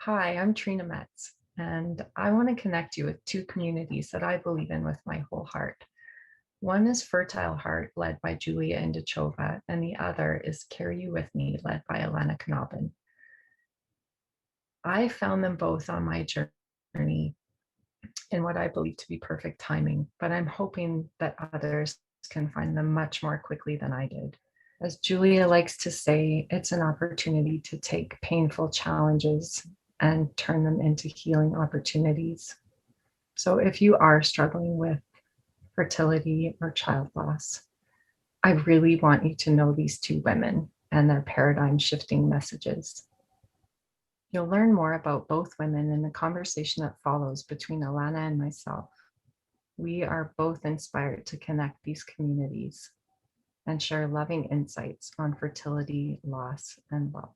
Hi, I'm Trina Metz, and I want to connect you with two communities that I believe in with my whole heart. One is Fertile Heart, led by Julia Indachova, and the other is Carry You With Me, led by Alanna Knobben. I found them both on my journey in what I believe to be perfect timing, but I'm hoping that others can find them much more quickly than I did. As Julia likes to say, it's an opportunity to take painful challenges and turn them into healing opportunities. So if you are struggling with fertility or child loss, I really want you to know these two women and their paradigm shifting messages. You'll learn more about both women in the conversation that follows between Alanna and myself. We are both inspired to connect these communities and share loving insights on fertility, loss, and love.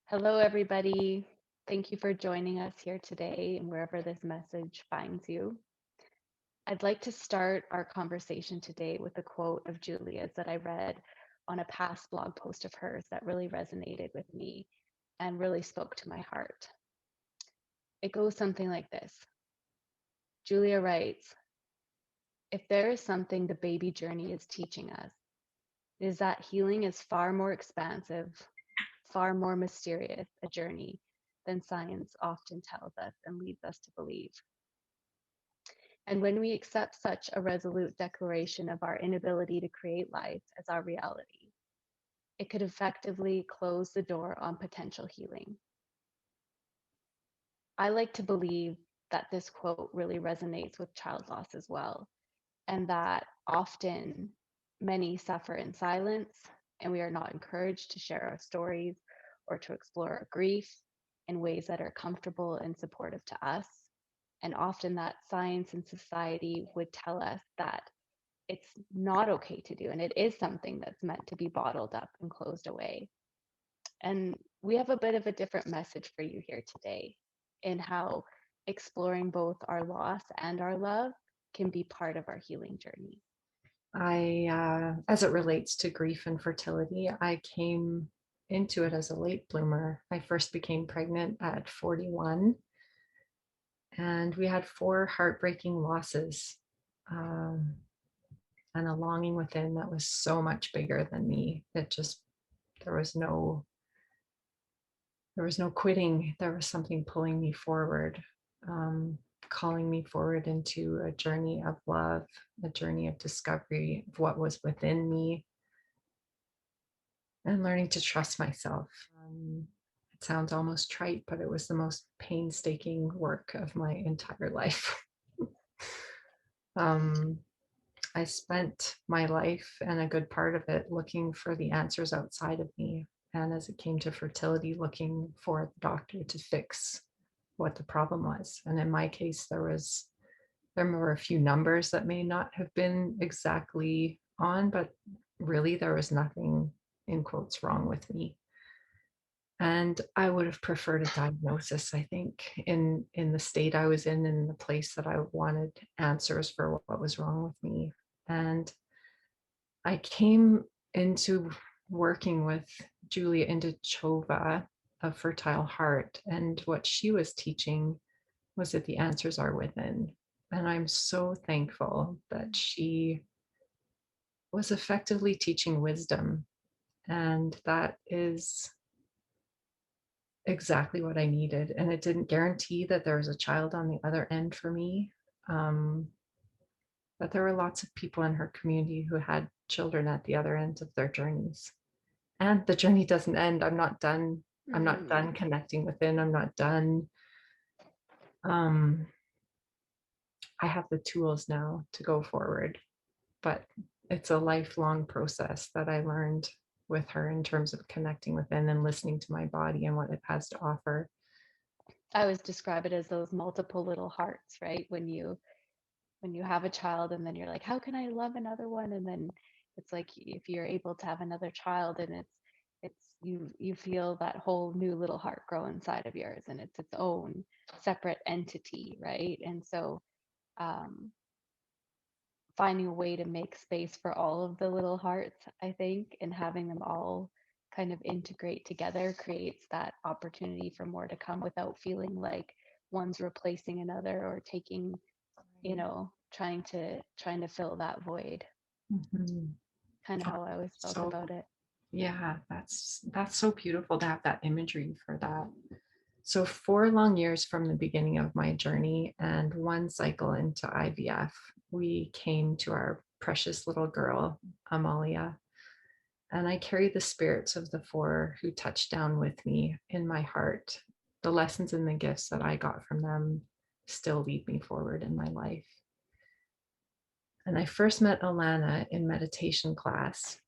Hello, everybody. Thank you for joining us here today and wherever this message finds you. I'd like to start our conversation today with a quote of Julia's that I read on a past blog post of hers that really resonated with me and really spoke to my heart. It goes something like this. Julia writes, "If there is something the baby journey is teaching us, it is that healing is far more expansive, far more mysterious a journey than science often tells us and leads us to believe. And when we accept such a resolute declaration of our inability to create life as our reality, it could effectively close the door on potential healing." I like to believe that this quote really resonates with child loss as well, and that often many suffer in silence, and we are not encouraged to share our stories or to explore our grief in ways that are comfortable and supportive to us. And often that science and society would tell us that it's not okay to do, and it is something that's meant to be bottled up and closed away. And we have a bit of a different message for you here today in how exploring both our loss and our love can be part of our healing journey. As it relates to grief and fertility, I came into it as a late bloomer. I first became pregnant at 41, and we had four heartbreaking losses, um, and a longing within that was so much bigger than me. It just there was no there was no quitting. There was something pulling me forward, um, calling me forward into a journey of love, a journey of discovery of what was within me, and learning to trust myself. It sounds almost trite, but it was the most painstaking work of my entire life. um, I spent my life and a good part of it looking for the answers outside of me. And as it came to fertility, looking for the doctor to fix what the problem was. And in my case, there were a few numbers that may not have been exactly on, but really there was nothing in quotes wrong with me. And I would have preferred a diagnosis, I think, in the state I was in the place that I wanted answers for what was wrong with me. And I came into working with Julia Indachova of Fertile Heart, and what she was teaching was that the answers are within. And I'm so thankful that she was effectively teaching wisdom. And that is exactly what I needed. And it didn't guarantee that there was a child on the other end for me. Um, but there were lots of people in her community who had children at the other end of their journeys. And the journey doesn't end. I'm not done. I'm not done connecting within. I'm not done. Um, I have the tools now to go forward, but it's a lifelong process that I learned with her in terms of connecting within and listening to my body and what it has to offer. I always describe it as those multiple little hearts, right? When you have a child and then you're like, how can I love another one? And then it's like if you're able to have another child and you feel that whole new little heart grow inside of yours and it's its own separate entity, right? And so um, finding a way to make space for all of the little hearts, I think, and having them all kind of integrate together creates that opportunity for more to come without feeling like one's replacing another or taking, trying to fill that void. Mhm. Kind of how I always felt So about it. yeah, that's so beautiful to have that imagery for that. So 4 long years from the beginning of my journey and one cycle into IVF, we came to our precious little girl, Amalia. And I carry the spirits of the four who touched down with me in my heart. The lessons and the gifts that I got from them still lead me forward in my life. And I first met Alanna in meditation class.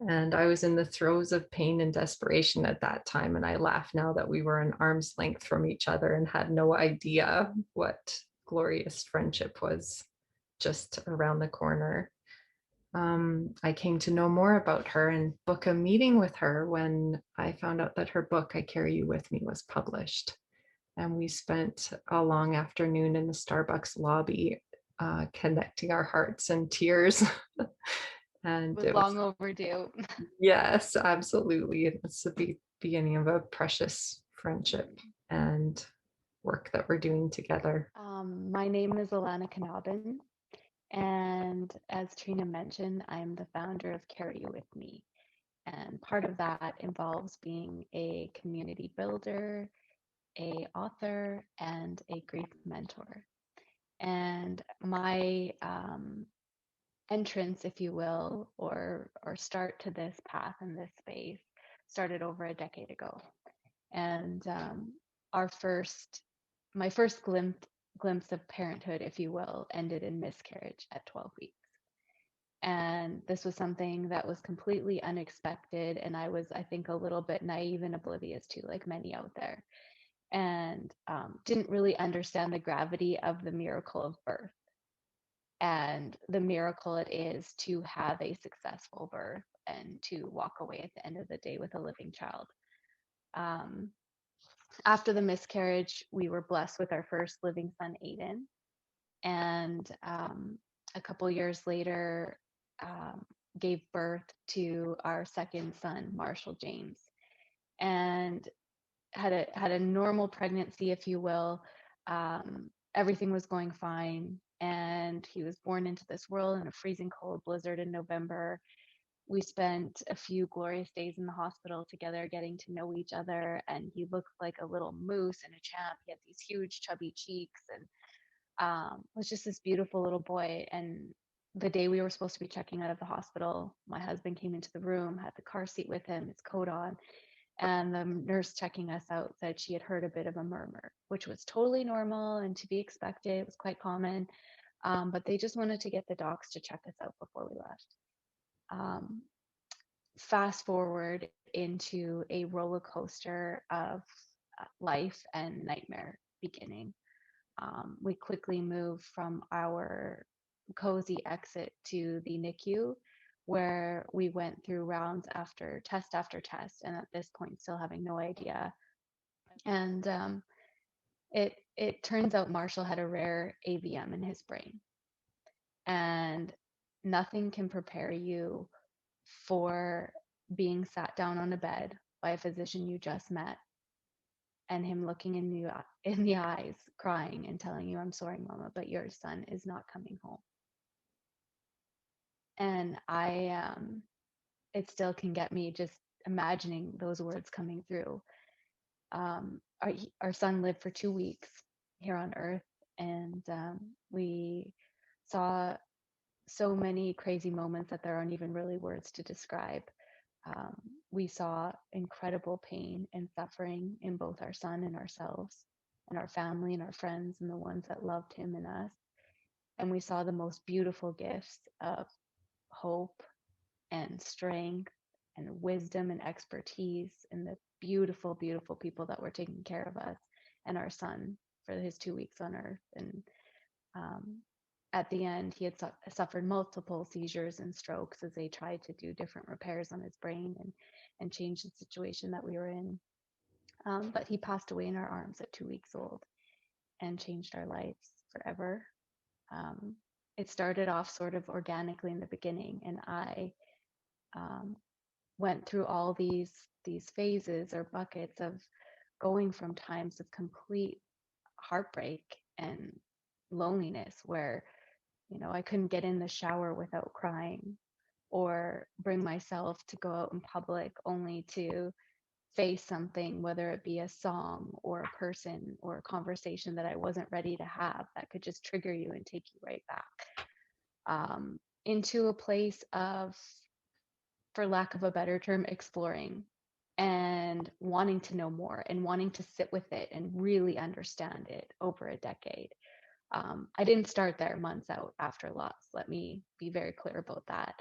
And I was in the throes of pain and desperation at that time. And I laugh now that we were an arm's length from each other and had no idea what glorious friendship was just around the corner. I came to know more about her and book a meeting with her when I found out that her book, I Carry You With Me, was published. And we spent a long afternoon in the Starbucks lobby connecting our hearts and tears. It And was it was, long overdue. yes, absolutely. It's the beginning of a precious friendship and work that we're doing together. My name is Alanna Knobben, and as Trina mentioned, I'm the founder of Carry You With Me. And part of that involves being a community builder, a author, and a grief mentor. And my entrance, if you will, or start to this path in this space started over a decade ago. And our first, my first glimpse of parenthood, if you will, ended in miscarriage at 12 weeks. And this was something that was completely unexpected. And I was, I think, a little bit naive and oblivious to, like many out there, and didn't really understand the gravity of the miracle of birth and the miracle it is to have a successful birth and to walk away at the end of the day with a living child. Um, After the miscarriage, we were blessed with our first living son, Aiden. And a couple years later, um, gave birth to our second son, Marshall James, and had a normal pregnancy, if you will. Everything was going fine, and he was born into this world in a freezing cold blizzard in November. We spent a few glorious days in the hospital together getting to know each other, and he looked like a little moose and a champ. He had these huge chubby cheeks and was just this beautiful little boy. And the day we were supposed to be checking out of the hospital, my husband came into the room, had the car seat with him, his coat on, and the nurse checking us out said she had heard a bit of a murmur, which was totally normal and to be expected. It was quite common, but they just wanted to get the docs to check us out before we left. Um, Fast forward into a roller coaster of life and nightmare beginning. We quickly moved from our cozy exit to the NICU, where we went through rounds after test, and at this point, still having no idea. And it turns out Marshall had a rare AVM in his brain, and nothing can prepare you for being sat down on a bed by a physician you just met and him looking in the eyes, crying and telling you, "I'm sorry, mama, but your son is not coming home." And it still can get me just imagining those words coming through. Our son lived for 2 weeks here on Earth, and we saw so many crazy moments that there aren't even really words to describe. Um, we saw incredible pain and suffering in both our son and ourselves, and our family and our friends and the ones that loved him and us. And we saw the most beautiful gifts of hope and strength and wisdom and expertise and the beautiful, beautiful people that were taking care of us and our son for his 2 weeks on Earth. And um, at the end, he had suffered multiple seizures and strokes as they tried to do different repairs on his brain and change the situation that we were in. But he passed away in our arms at 2 weeks old and changed our lives forever. Um, it started off sort of organically in the beginning, and I um, went through all these phases or buckets of going from times of complete heartbreak and loneliness where, I couldn't get in the shower without crying or bring myself to go out in public only to face something, whether it be a song or a person or a conversation that I wasn't ready to have, that could just trigger you and take you right back into a place of, for lack of a better term, exploring and wanting to know more and wanting to sit with it and really understand it over a decade. I didn't start there months out after loss. Let me be very clear about that.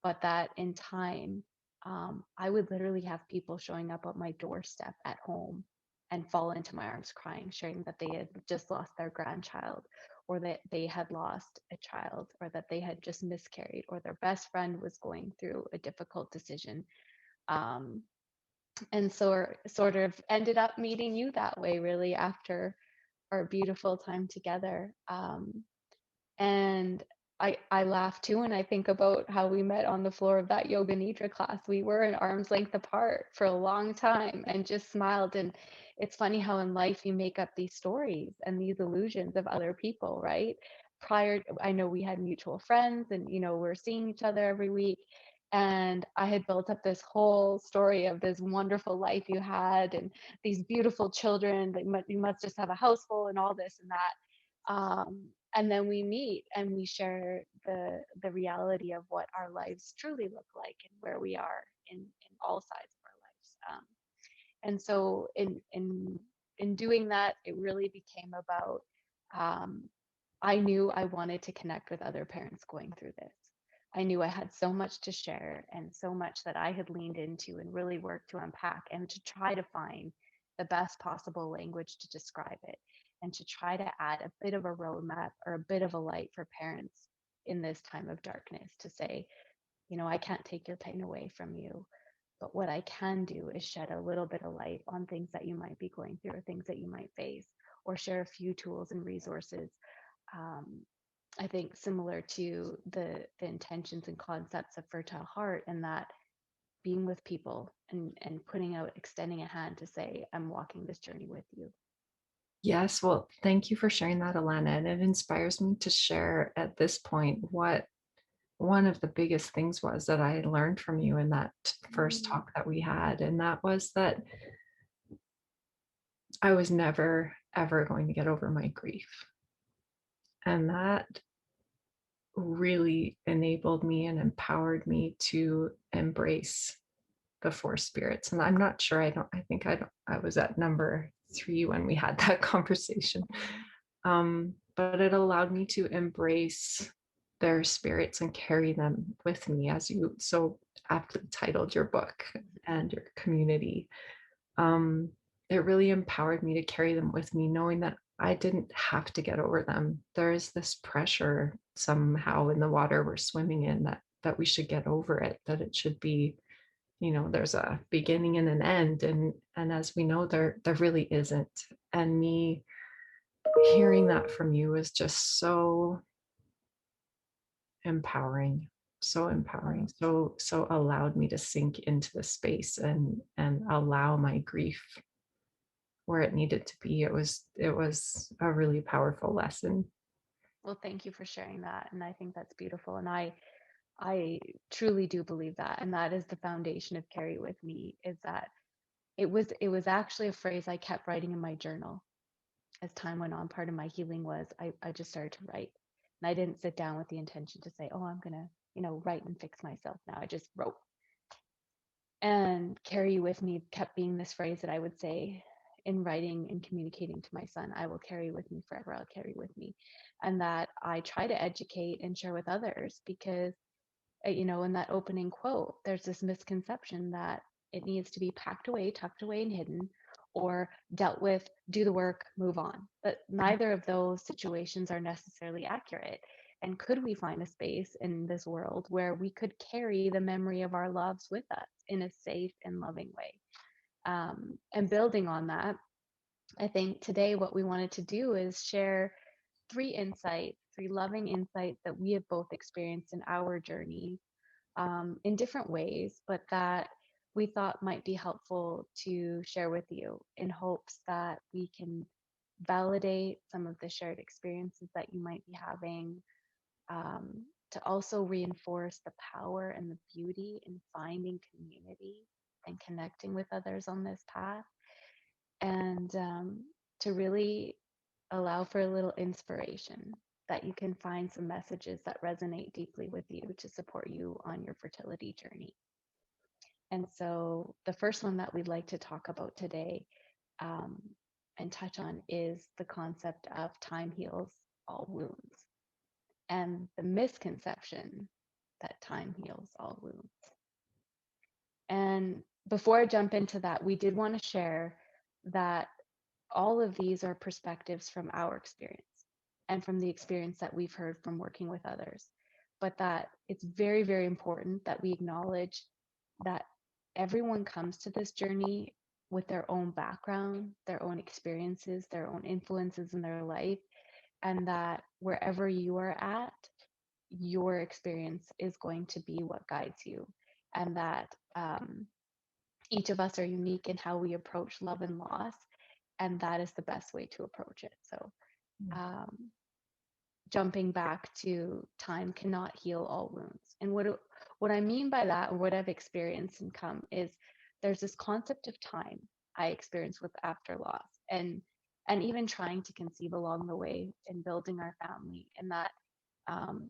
But that in time, I would literally have people showing up at my doorstep at home and fall into my arms crying, sharing that they had just lost their grandchild, or that they had lost a child, or that they had just miscarried, or their best friend was going through a difficult decision. Um, and so sort of ended up meeting you that way, really, after our beautiful time together. And I laugh too when I think about how we met on the floor of that yoga nidra class. We were an arm's length apart for a long time and just smiled. And it's funny how in life you make up these stories and these illusions of other people, right? I know we had mutual friends and, we're seeing each other every week. And I had built up this whole story of this wonderful life you had and these beautiful children that you must just have a house full and all this and that. And then we meet and we share the reality of what our lives truly look like and where we are in all sides of our lives. And so in doing that, it really became about, um, I knew I wanted to connect with other parents going through this. I knew I had so much to share and so much that I had leaned into and really worked to unpack and to try to find the best possible language to describe it and to try to add a bit of a roadmap or a bit of a light for parents in this time of darkness to say, I can't take your pain away from you. But what I can do is shed a little bit of light on things that you might be going through or things that you might face, or share a few tools and resources. Um, I think similar to the intentions and concepts of Fertile Heart, and that being with people and putting out, extending a hand to say, I'm walking this journey with you. Yes, well, thank you for sharing that, Alanna. And it inspires me to share at this point what one of the biggest things was that I learned from you in that first Mm, talk that we had. And that was that I was never, ever going to get over my grief. And that really enabled me and empowered me to embrace the four spirits. And I'm not sure, I was at number 3 when we had that conversation. mm, But it allowed me to embrace their spirits and carry them with me, as you so aptly titled your book and your community. Um, it really empowered me to carry them with me, knowing that I didn't have to get over them. There is this pressure somehow in the water we're swimming in, that we should get over it, that it should be, there's a beginning and an end. And as we know, there really isn't. And me hearing that from you is just so empowering, so empowering, oh, so allowed me to sink into the space and allow my grief where it needed to be. It was a really powerful lesson. well, thank you for sharing that. And I think that's beautiful. And I truly do believe that. And that is the foundation of Carry With Me, is that it was actually a phrase I kept writing in my journal as time went on. Part of my healing was I just started to write. And I didn't sit down with the intention to say, oh, I'm gonna, write and fix myself now. I just wrote. And Carry With Me kept being this phrase that I would say in writing and communicating to my son. I will carry with me forever. I'll carry with me. And that I try to educate and share with others because, in that opening quote, there's this misconception that it needs to be packed away, tucked away, and hidden, or dealt with, do the work, move on. But neither of those situations are necessarily accurate. And could we find a space in this world where we could carry the memory of our loves with us in a safe and loving way? And building on that, I think today what we wanted to do is share three loving insights that we have both experienced in our journey, in different ways, but that we thought might be helpful to share with you in hopes that we can validate some of the shared experiences that you might be having, to also reinforce the power and the beauty in finding community and connecting with others on this path, and to really allow for a little inspiration that you can find some messages that resonate deeply with you to support you on your fertility journey. And so, the first one that we'd like to talk about today, um, and touch on is the concept of time heals all wounds and the misconception that time heals all wounds. And before I jump into that, we did want to share that all of these are perspectives from our experience and from the experience that we've heard from working with others. But that it's very, very important that we acknowledge that everyone comes to this journey with their own background, their own experiences, their own influences in their life, and that wherever you are at, your experience is going to be what guides you, and that each of us are unique in how we approach love and loss, and that is the best way to approach it. So, Mm. um, jumping back to time cannot heal all wounds, and what I mean by that, or what I've experienced and come, is there's this concept of time I experienced with after loss, and even trying to conceive along the way in building our family, and that um,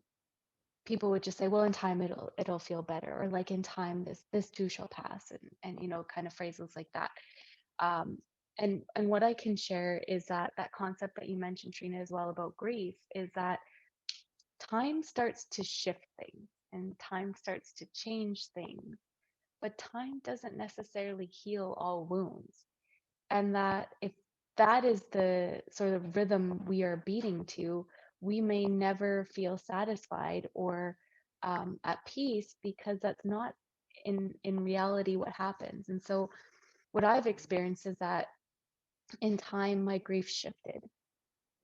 people would just say, well, in time it'll feel better, or like in time this too shall pass, and kind of phrases like that. um, and what I can share is that that concept that you mentioned, Trina, as well, about grief, is that time starts to shift things and time starts to change things, but time doesn't necessarily heal all wounds. And that if that is the sort of rhythm we are beating to, we may never feel satisfied or at peace, because that's not in reality what happens. And so what I've experienced is that in time my grief shifted.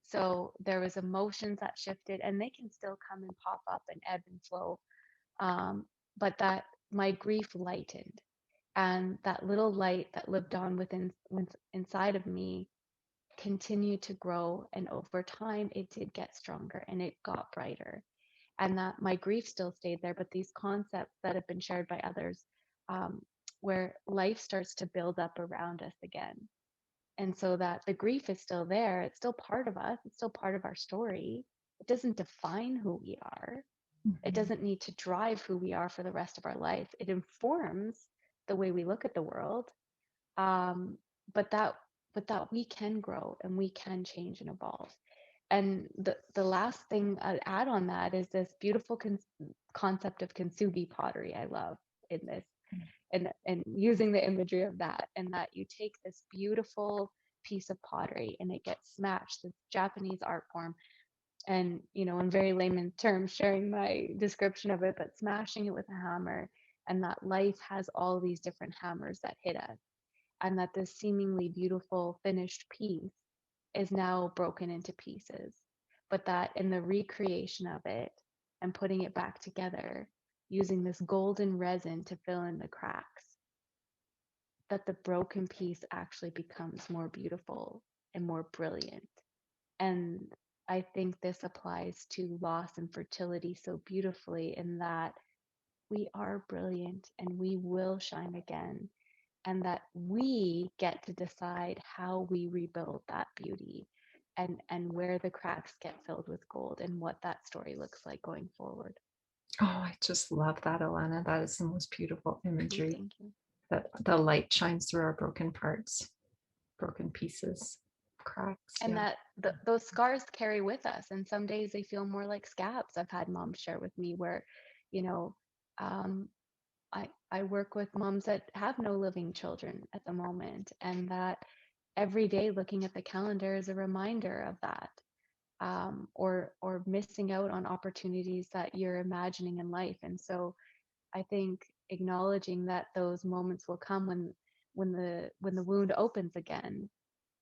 So there was emotions that shifted, and they can still come and pop up and ebb and flow, um, but that my grief lightened, and that little light that lived on inside of me continued to grow, and over time it did get stronger and it got brighter, and that my grief still stayed there, but these concepts that have been shared by others, um, where life starts to build up around us again, and so that the grief is still there, it's still part of us, it's still part of our story. It doesn't define who we are, it Mhm. doesn't need to drive who we are for the rest of our life. It informs the way we look at the world, um, but that we can grow and we can change and evolve. And the last thing I'd add on that is this beautiful concept of kintsugi pottery. I love in this, and using the imagery of that, and that you take this beautiful piece of pottery and it gets smashed, this Japanese art form, and in very layman terms, sharing my description of it, but smashing it with a hammer, and that life has all these different hammers that hit us, and that this seemingly beautiful finished piece is now broken into pieces, but that in the recreation of it and putting it back together using this golden resin to fill in the cracks, that the broken piece actually becomes more beautiful and more brilliant. And I think this applies to loss and fertility so beautifully, in that we are brilliant and we will shine again, and that we get to decide how we rebuild that beauty, and where the cracks get filled with gold, and what that story looks like going forward. Oh, I just love that, Alanna. That is the most beautiful imagery. Thank you. That the light shines through our broken parts, broken pieces, cracks. And Yeah. that those scars carry with us, and some days they feel more like scabs. I've had moms share with me where, you know um, I work with moms that have no living children at the moment, and that every day looking at the calendar is a reminder of that, or missing out on opportunities that you're imagining in life. And so I think acknowledging that those moments will come when the wound opens again,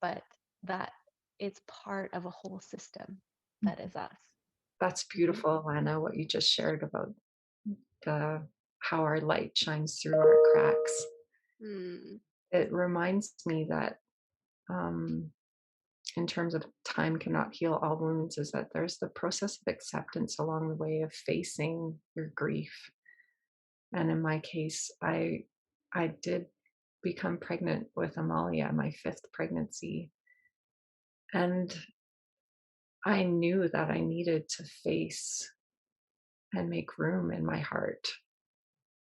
but that it's part of a whole system that Mhm. is us. That's Mm. beautiful, Alanna, what you just shared about the how our light shines through our cracks. Mm, It reminds me that, um, in terms of time cannot heal all wounds, is that there's the process of acceptance along the way of facing your grief. And in my case, I did become pregnant with Amalia, my fifth pregnancy, and I knew that I needed to face and make room in my heart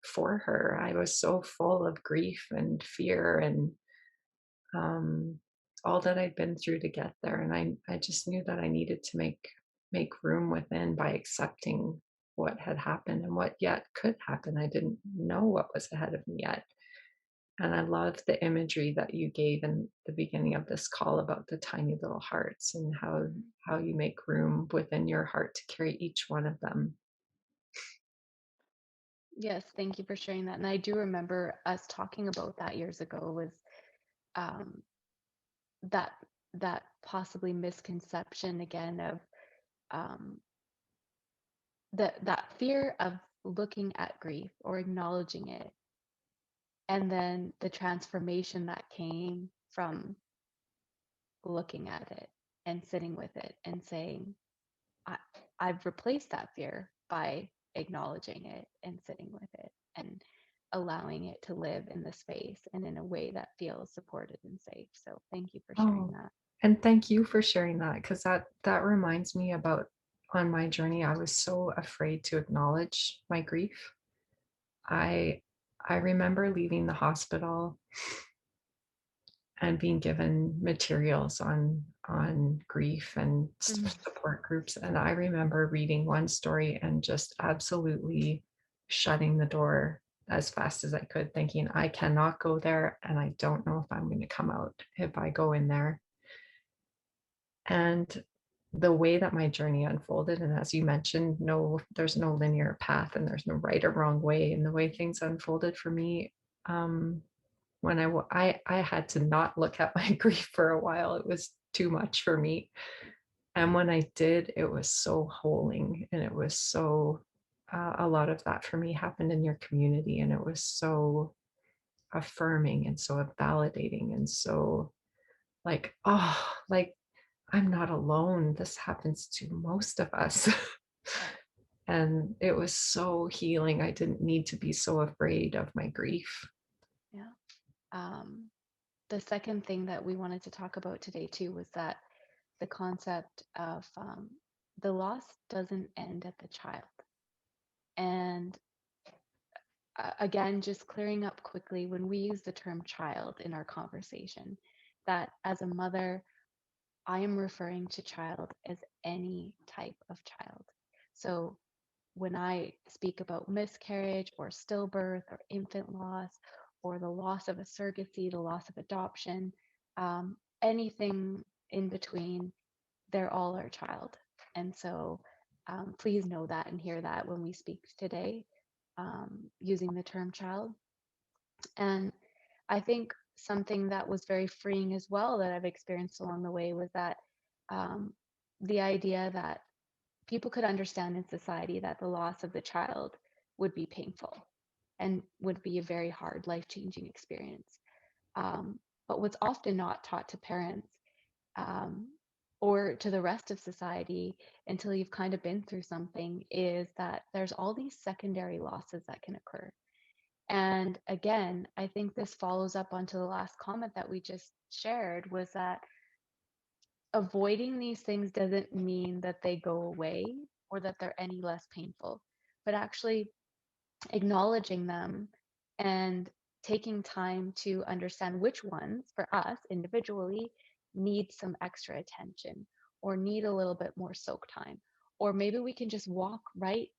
for her. I was so full of grief and fear and, um, all that I'd been through to get there, and I just knew that I needed to make room within by accepting what had happened and what yet could happen. I didn't know what was ahead of me yet. And I love the imagery that you gave in the beginning of this call about the tiny little hearts and how you make room within your heart to carry each one of them. yes, thank you for sharing that. And I do remember us talking about that years ago was um, that that possibly misconception again of um, that fear of looking at grief or acknowledging it, and then the transformation that came from looking at it and sitting with it and saying, I, I've replaced that fear by acknowledging it and sitting with it and allowing it to live in the space and in a way that feels supported and safe. So thank you for sharing Oh, that. and thank you for sharing that because that reminds me about on my journey, I was so afraid to acknowledge my grief. I I remember leaving the hospital and being given materials on grief and Mhm. support groups, and I remember reading one story and just absolutely shutting the door as fast as I could, thinking, "I cannot go there, and I don't know if I'm gonna come out if I go in there." And the way that my journey unfolded, and as you mentioned, there's no linear path and there's no right or wrong way. And the way things unfolded for me, um, when I had to not look at my grief for a while. It was too much for me. And when I did, it was so holding, and it was so a lot of that for me happened in your community, and it was so affirming and so validating and so like, oh, like I'm not alone. This happens to most of us. Yeah. And it was so healing. I didn't need to be so afraid of my grief. Yeah. Um, the second thing that we wanted to talk about today too was that the concept of the loss doesn't end at the child. And again, just clearing up quickly when we use the term child in our conversation, that as a mother, I am referring to child as any type of child. So when I speak about miscarriage or stillbirth or infant loss or the loss of a surrogacy, the loss of adoption, anything in between, they're all our child. And so please know that and hear that when we speak today using the term child. And I think something that was very freeing as well that I've experienced along the way was that um, the idea that people could understand in society that the loss of the child would be painful and would be a very hard, life changing experience. But what's often not taught to parents um, or to the rest of society until you've kind of been through something is that there's all these secondary losses that can occur. And again, I think this follows up onto the last comment that we just shared was that avoiding these things doesn't mean that they go away or that they're any less painful, but actually acknowledging them and taking time to understand which ones for us individually need some extra attention or need a little bit more soak time, or maybe we can just walk right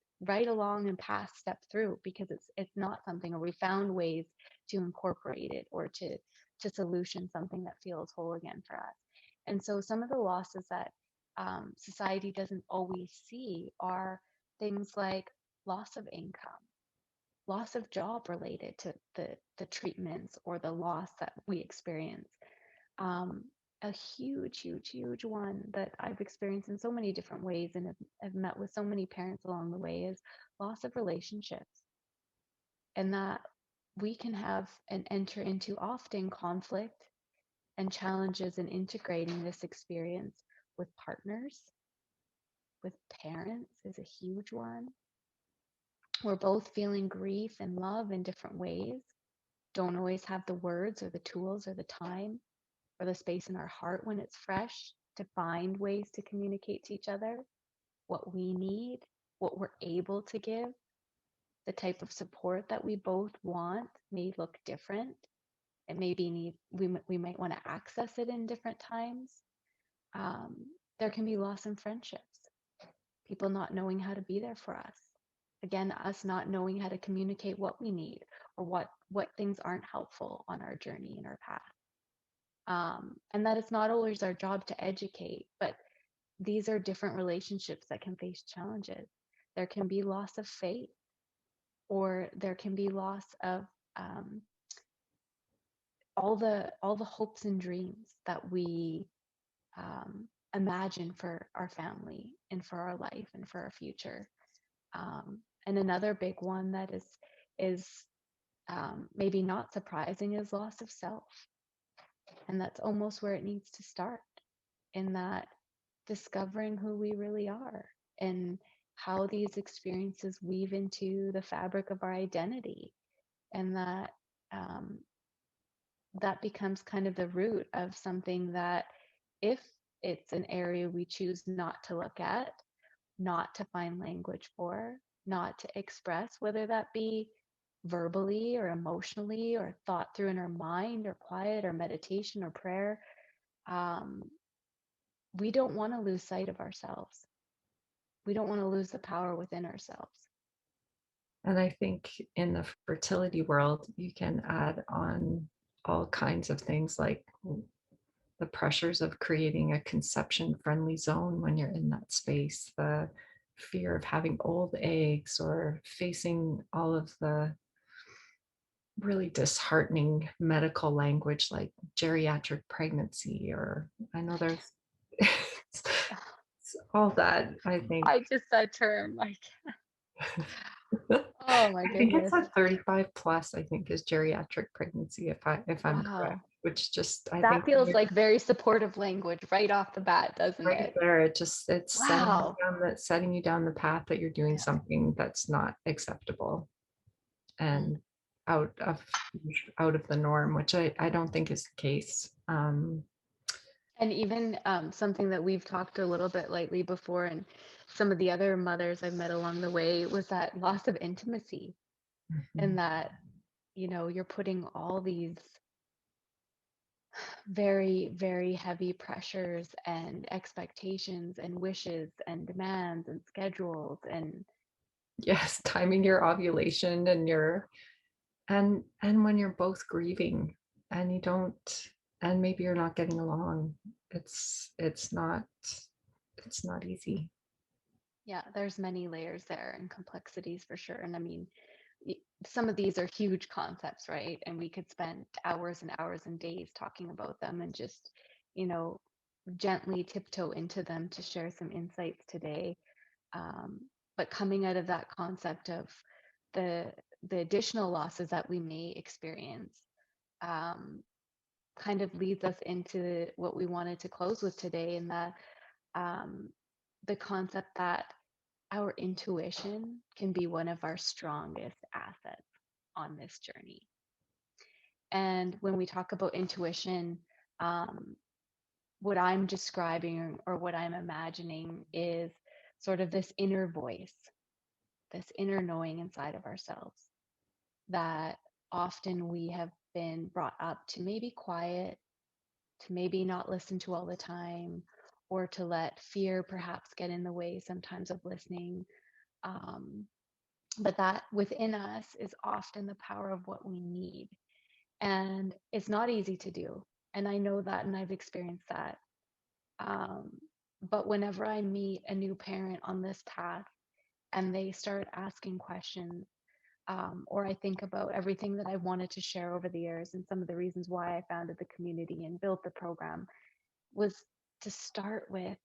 along and pass step through because it's not something, or we found ways to incorporate it or to solution something that feels whole again for us. And so some of the losses that society doesn't always see are things like loss of income, loss of job related to the treatments or the loss that we experience. Um, a huge one that I've experienced in so many different ways and have met with so many parents along the way is loss of relationships. and that we can have and enter into often conflict and challenges in integrating this experience with partners, with parents is a huge one. We're both feeling grief and love in different ways, don't always have the words or the tools or the time or the space in our heart when it's fresh to find ways to communicate to each other what we need, what we're able to give. The type of support that we both want may look different. It may be we might want to access it in different times. Um, there can be loss in friendships, people not knowing how to be there for us. Again, us not knowing how to communicate what we need or what things aren't helpful on our journey and our path. And that it's not always our job to educate, but these are different relationships that can face challenges. There can be loss of faith, or there can be loss of um, all the hopes and dreams that we imagine for our family and for our life and for our future. And another big one that is maybe not surprising is loss of self, and that's almost where it needs to start, in that discovering who we really are and how these experiences weave into the fabric of our identity, and that um, that becomes kind of the root of something that, if it's an area we choose not to look at, not to find language for, not to express, whether that be verbally or emotionally or thought through in our mind or quiet or meditation or prayer, um, we don't want to lose sight of ourselves. We don't want to lose the power within ourselves. And I think in the fertility world, you can add on all kinds of things like the pressures of creating a conception friendly zone when you're in that space, the fear of having old eggs, or facing all of the really disheartening medical language like geriatric pregnancy, or I know there's all that, I think. I just that term, like, oh my I think it's goodness. at 35 plus, I think, is geriatric pregnancy, if I'm correct, Wow. which just, I That think feels like very supportive language right off the bat, doesn't right it? there, it's Wow. setting you down the path that you're doing Yeah. something that's not acceptable Mm. and out of out of the norm, which I don't think is the case. And even something that we've talked a little bit lately before, and some of the other mothers I've met along the way, was that loss of intimacy, and Mhm. that, you're putting all these very, very heavy pressures and expectations and wishes and demands and schedules and Yes, timing your ovulation and your and when you're both grieving and you don't, and maybe you're not getting along, it's not easy. yeah, there's many layers there and complexities for sure. And I mean, some of these are huge concepts, right? And we could spend hours and hours and days talking about them, and just, you know, gently tiptoe into them to share some insights today. Um, but coming out of that concept of the the additional losses that we may experience, um, kind of leads us into what we wanted to close with today, and um, the concept that our intuition can be one of our strongest assets on this journey. And when we talk about intuition, um, what I'm describing or what I'm imagining is sort of this inner voice, this inner knowing inside of ourselves that often we have been brought up to maybe quiet, to maybe not listen to all the time, or to let fear perhaps get in the way sometimes of listening. Um, but that within us is often the power of what we need. And it's not easy to do. And I know that, and I've experienced that. Um, but whenever I meet a new parent on this path and they start asking questions, or I think about everything that I wanted to share over the years, and some of the reasons why I founded the community and built the program, was to start with,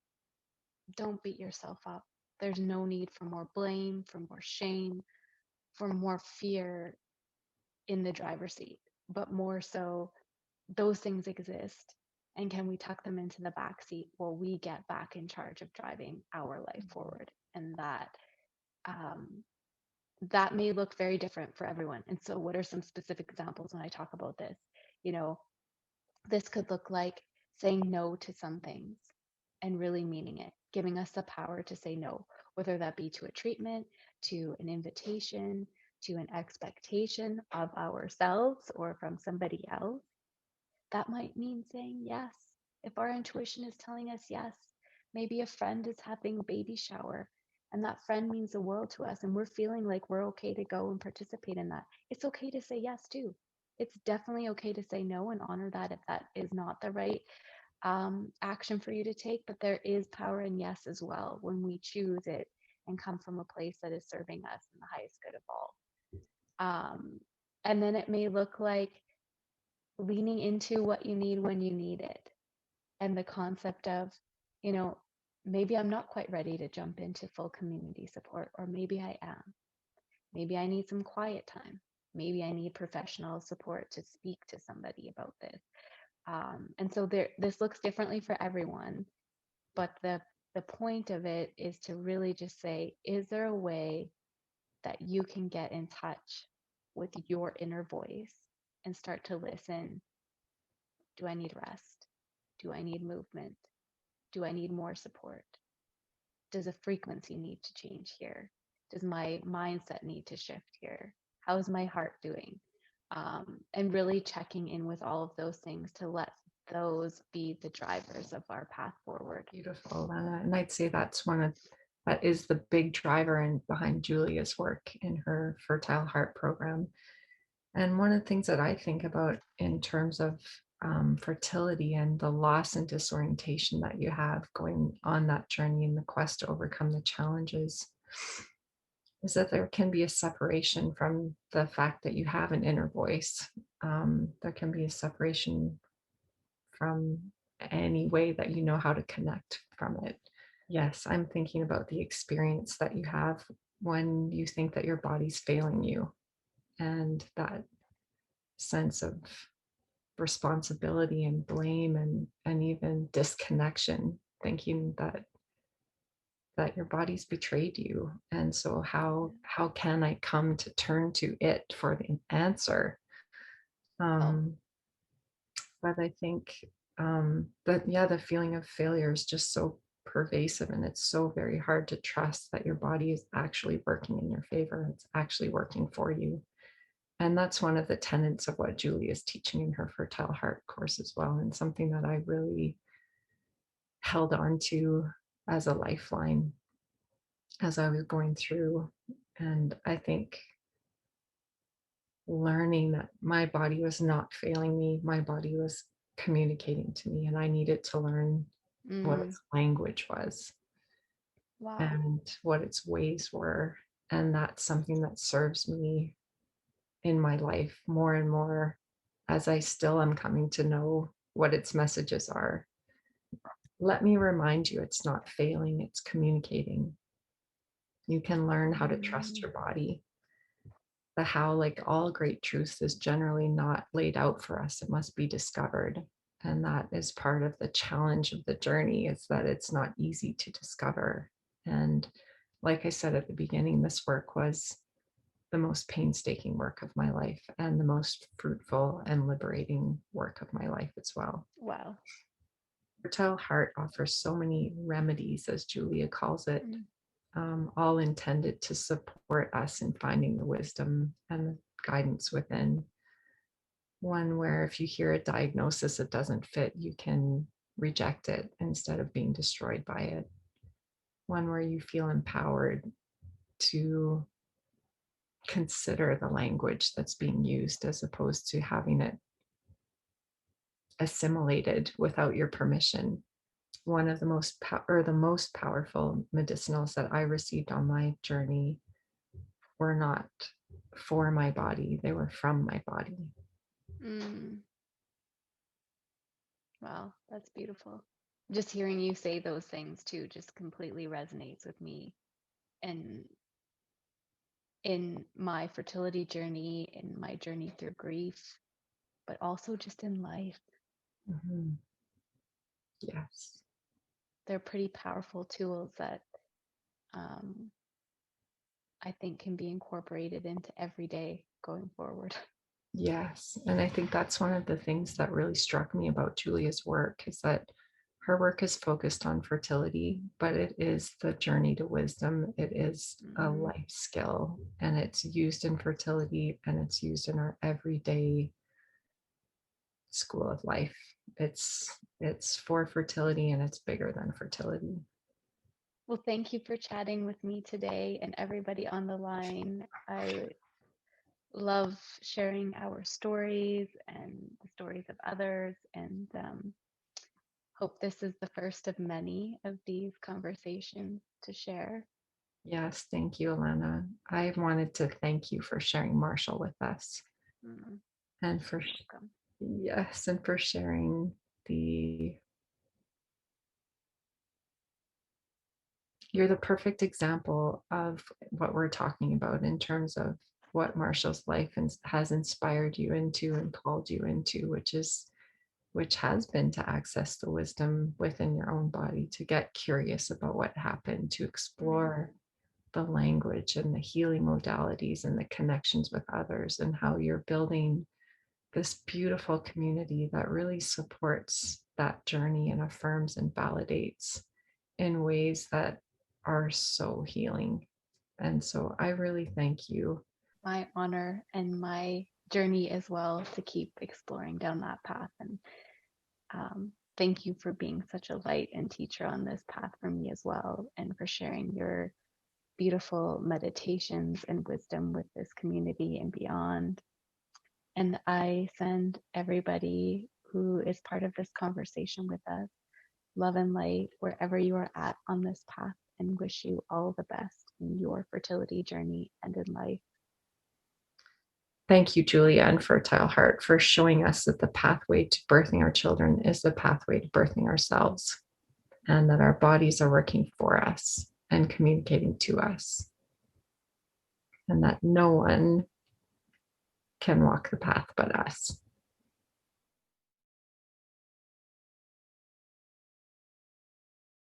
don't beat yourself up. There's no need for more blame, for more shame, for more fear. in the driver's seat, but more so those things exist. And can we tuck them into the back seat while we get back in charge of driving our life forward? And um, that may look very different for everyone. And so, what are some specific examples when I talk about this? You know, this could look like saying no to some things and really meaning it, giving us the power to say no, whether that be to a treatment, to an invitation, to an expectation of ourselves or from somebody else. That might mean saying yes. If our intuition is telling us yes, maybe a friend is having a baby shower and that friend means the world to us and we're feeling like we're okay to go and participate in that. It's okay to say yes too. It's definitely okay to say no and honor that if that is not the right action for you to take. But there is power in yes as well when we choose it and come from a place that is serving us in the highest good of all. And then it may look like leaning into what you need when you need it. And the concept of, you know, maybe I'm not quite ready to jump into full community support, or maybe I am. Maybe I need some quiet time. Maybe I need professional support to speak to somebody about this. And so this looks differently for everyone, but the point of it is to really just say, is there a way that you can get in touch with your inner voice and start to listen? Do I need rest? Do I need movement? Do I need more support? Does a frequency need to change here? Does my mindset need to shift here? How is my heart doing? And really checking in with all of those things to let those be the drivers of our path forward. Beautiful, Alanna. And I'd say that is the big driver and behind Julia's work in her Fertile Heart program. And one of the things that I think about in terms of fertility and the loss and disorientation that you have going on that journey in the quest to overcome the challenges is that there can be a separation from the fact that you have an inner voice. There can be a separation from any way that you know how to connect from it. Yes, I'm thinking about the experience that you have when you think that your body's failing you, and that sense of responsibility and blame and even disconnection, thinking that your body's betrayed you. And so how can I come to turn to it for the answer? Oh, um but I think that, yeah, the feeling of failure is just so pervasive, and it's so very hard to trust that your body is actually working in your favor. It's actually working for you. And that's one of the tenets of what Julie is teaching in her Fertile Heart course as well, and something that I really held on to as a lifeline as I was going through. And I think learning that my body was not failing me, my body was communicating to me, and I needed to learn what mm, its language was wow. and what its ways were. And that's something that serves me in my life more and more as I still am coming to know what its messages are. Let me remind you, it's not failing, it's communicating. You can learn how to trust Mm, your body. The how, like all great truths, is generally not laid out for us. It must be discovered. And that is part of the challenge of the journey, is that it's not easy to discover. And like I said at the beginning, this work was the most painstaking work of my life and the most fruitful and liberating work of my life as well. wow. Fertile Heart offers so many remedies, as Julia calls it, Mm, all intended to support us in finding the wisdom and the guidance within. One where if you hear a diagnosis that doesn't fit, you can reject it instead of being destroyed by it. One where you feel empowered to consider the language that's being used as opposed to having it assimilated without your permission. One of the the most powerful medicinals that I received on my journey were not for my body, they were from my body. mm, wow, that's beautiful. Just hearing you say those things too just completely resonates with me. And in my fertility journey, in my journey through grief, but also just in life. Mhm. Yes. They're pretty powerful tools that um, I think can be incorporated into every day going forward. Yes. And I think that's one of the things that really struck me about Julia's work is that her work is focused on fertility, but it is the journey to wisdom. It is a Mhm. life skill and it's used in fertility and it's used in our everyday school of life. It's for fertility and it's bigger than fertility. Well, thank you for chatting with me today and everybody on the line. I love sharing our stories and the stories of others, and hope this is the first of many of these conversations to share. Yes, thank you, Alanna. I wanted to thank you for sharing Marshall with us Mm, and for welcome. yes, and for sharing the you're the perfect example of what we're talking about in terms of what Marshall's life has inspired you into and called you into, which has been to access the wisdom within your own body, to get curious about what happened, to Mm, explore the language and the healing modalities and the connections with others, and how you're building this beautiful community that really supports that journey and affirms and validates in ways that are so healing. And so I really thank you. my honor and my journey as well to keep exploring down that path. And thank you for being such a light and teacher on this path for me as well, and for sharing your beautiful meditations and wisdom with this community and beyond. And I send everybody who is part of this conversation with us love and light wherever you are at on this path, and wish you all the best in your fertility journey and in life. Thank you, Julia and Fertile Heart, for showing us that the pathway to birthing our children is the pathway to birthing ourselves, and that our bodies are working for us and communicating to us, and that no one can walk the path but us.